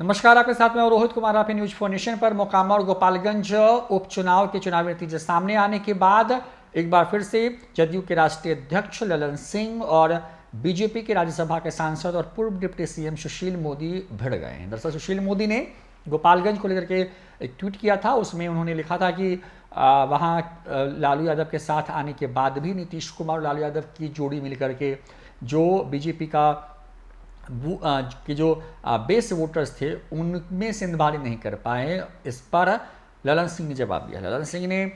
नमस्कार, आपके साथ में रोहित कुमार। आप न्यूज फॉर नेशन पर मोकामा और गोपालगंज उपचुनाव के चुनावी नतीजे सामने आने के बाद एक बार फिर से जदयू के राष्ट्रीय अध्यक्ष ललन सिंह और बीजेपी के राज्यसभा के सांसद और पूर्व डिप्टी सीएम सुशील मोदी भिड़ गए हैं। दरअसल सुशील मोदी ने गोपालगंज को लेकर के एक ट्वीट किया था। उसमें उन्होंने लिखा था कि वहाँ लालू यादव के साथ आने के बाद भी नीतीश कुमार और लालू यादव की जोड़ी मिलकर के जो बीजेपी का कि जो बेस वोटर्स थे उनमें सिंधबारी नहीं कर पाए। इस पर ललन सिंह ने जवाब दिया। ललन सिंह ने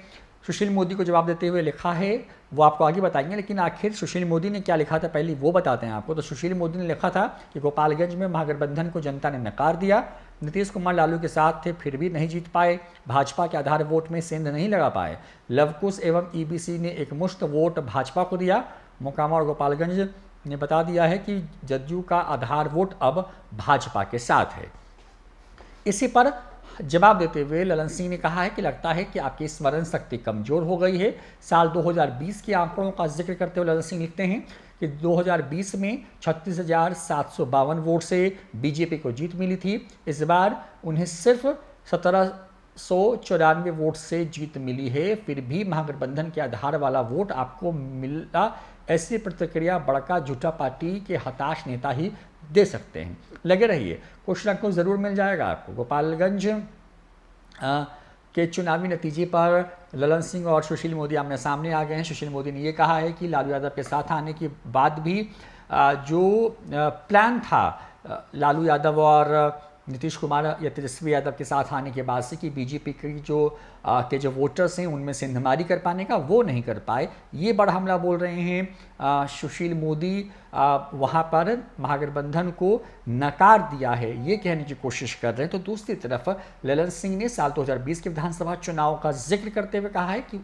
सुशील मोदी को जवाब देते हुए लिखा है, वो आपको आगे बताएंगे, लेकिन आखिर सुशील मोदी ने क्या लिखा था पहले वो बताते हैं आपको। तो सुशील मोदी ने लिखा था कि गोपालगंज में महागठबंधन को जनता ने नकार दिया। नीतीश कुमार लालू के साथ थे फिर भी नहीं जीत पाए। भाजपा के आधार वोट में सेंध नहीं लगा पाए। लवकुश एवं ईबीसी ने एक मुश्त वोट भाजपा को दिया। मोकामा और गोपालगंज ने बता दिया है कि जदयू का आधार वोट अब भाजपा के साथ है। इसी पर जवाब देते हुए ललन सिंह ने कहा है कि लगता है कि आपकी स्मरण शक्ति कमजोर हो गई है। साल 2020 के आंकड़ों का जिक्र करते हुए ललन सिंह लिखते हैं कि 2020 में 36,752 वोट से बीजेपी को जीत मिली थी। इस बार उन्हें सिर्फ 1794 वोट से जीत मिली है। फिर भी महागठबंधन के आधार वाला वोट आपको मिला। ऐसी प्रतिक्रिया बड़का झूठा पार्टी के हताश नेता ही दे सकते हैं। लगे रहिए, कुछ ना कुछ जरूर मिल जाएगा आपको। गोपालगंज के चुनावी नतीजे पर ललन सिंह और सुशील मोदी आमने सामने आ गए हैं। सुशील मोदी ने ये कहा है कि लालू यादव के साथ आने के बाद भी जो प्लान था लालू यादव और नीतीश कुमार या तेजस्वी यादव के साथ आने के बाद से कि बीजेपी की जो वोटर्स हैं उनमें सिंधमारी कर पाने का, वो नहीं कर पाए। ये बड़ा हमला बोल रहे हैं सुशील मोदी। वहाँ पर महागठबंधन को नकार दिया है ये कहने की कोशिश कर रहे हैं। तो दूसरी तरफ ललन सिंह ने साल 2020 के विधानसभा चुनाव का जिक्र करते हुए कहा है कि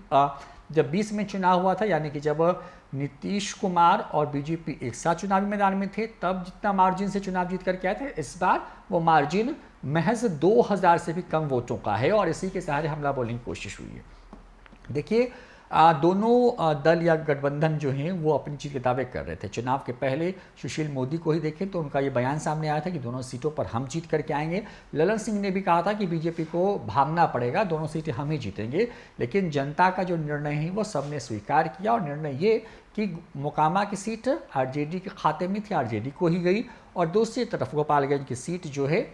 जब 20 में चुनाव हुआ था, यानी कि जब नीतीश कुमार और बीजेपी एक साथ चुनावी मैदान में थे, तब जितना मार्जिन से चुनाव जीत करके आए थे, इस बार वो मार्जिन महज 2000 से भी कम वोटों का है और इसी के सहारे हमला बोलने की कोशिश हुई है। देखिए, दोनों दल या गठबंधन जो हैं वो अपनी चीज़ के दावे कर रहे थे। चुनाव के पहले सुशील मोदी को ही देखें तो उनका ये बयान सामने आया था कि दोनों सीटों पर हम जीत करके आएंगे। ललन सिंह ने भी कहा था कि बीजेपी को भागना पड़ेगा, दोनों सीटें हम ही जीतेंगे। लेकिन जनता का जो निर्णय है वो सबने स्वीकार किया और निर्णय ये कि मोकामा की सीट आरजेडी के खाते में थी, आरजेडी को ही गई। और दूसरी तरफ गोपालगंज की सीट जो है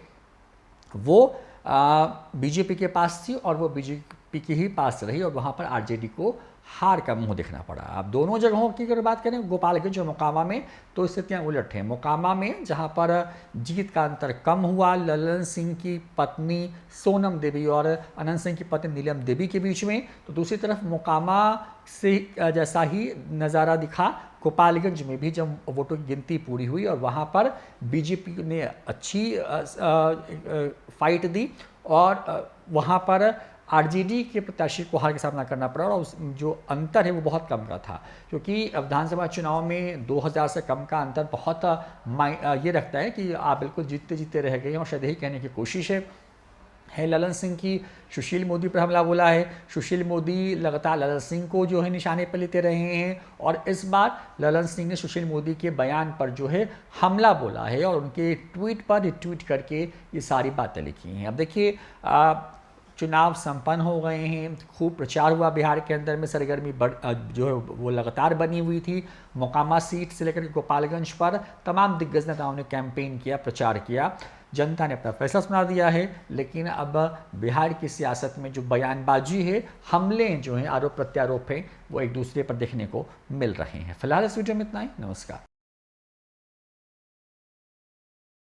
वो बीजेपी के पास थी और वो बीजेपी के ही पास रही और वहाँ पर आरजेडी को हार का मुंह देखना पड़ा। अब दोनों जगहों की अगर बात करें गोपालगंज और मोकामा में, तो स्थितियाँ उलट हैं। मोकामा में जहाँ पर जीत का अंतर कम हुआ ललन सिंह की पत्नी सोनम देवी और अनंत सिंह की पत्नी नीलम देवी के बीच में, तो दूसरी तरफ मोकामा से जैसा ही नज़ारा दिखा गोपालगंज में भी जब वोटों की गिनती पूरी हुई और वहाँ पर बीजेपी ने अच्छी फाइट दी और वहाँ पर आरजेडी के प्रत्याशी को हार का सामना करना पड़ा और जो अंतर है वो बहुत कम का था, क्योंकि विधानसभा चुनाव में 2000 से कम का अंतर बहुत ये रखता है कि आप बिल्कुल जीतते जीतते रह गए और शायद यही कहने की कोशिश है ललन सिंह की। सुशील मोदी पर हमला बोला है। सुशील मोदी लगातार ललन सिंह को जो है निशाने पर लेते रहे हैं और इस बार ललन सिंह ने सुशील मोदी के बयान पर जो है हमला बोला है और उनके ट्वीट पर रिट्वीट करके ये सारी बातें लिखी हैं। अब देखिए, चुनाव संपन्न हो गए हैं, खूब प्रचार हुआ बिहार के अंदर में, सरगर्मी जो है वो लगातार बनी हुई थी। मोकामा सीट से लेकर गोपालगंज पर तमाम दिग्गज नेताओं ने कैंपेन किया, प्रचार किया। जनता ने अपना फैसला सुना दिया है, लेकिन अब बिहार की सियासत में जो बयानबाजी है, हमले जो हैं, आरोप प्रत्यारोप हैं, वो एक दूसरे पर देखने को मिल रहे हैं। फिलहाल इस वीडियो में इतना ही। नमस्कार।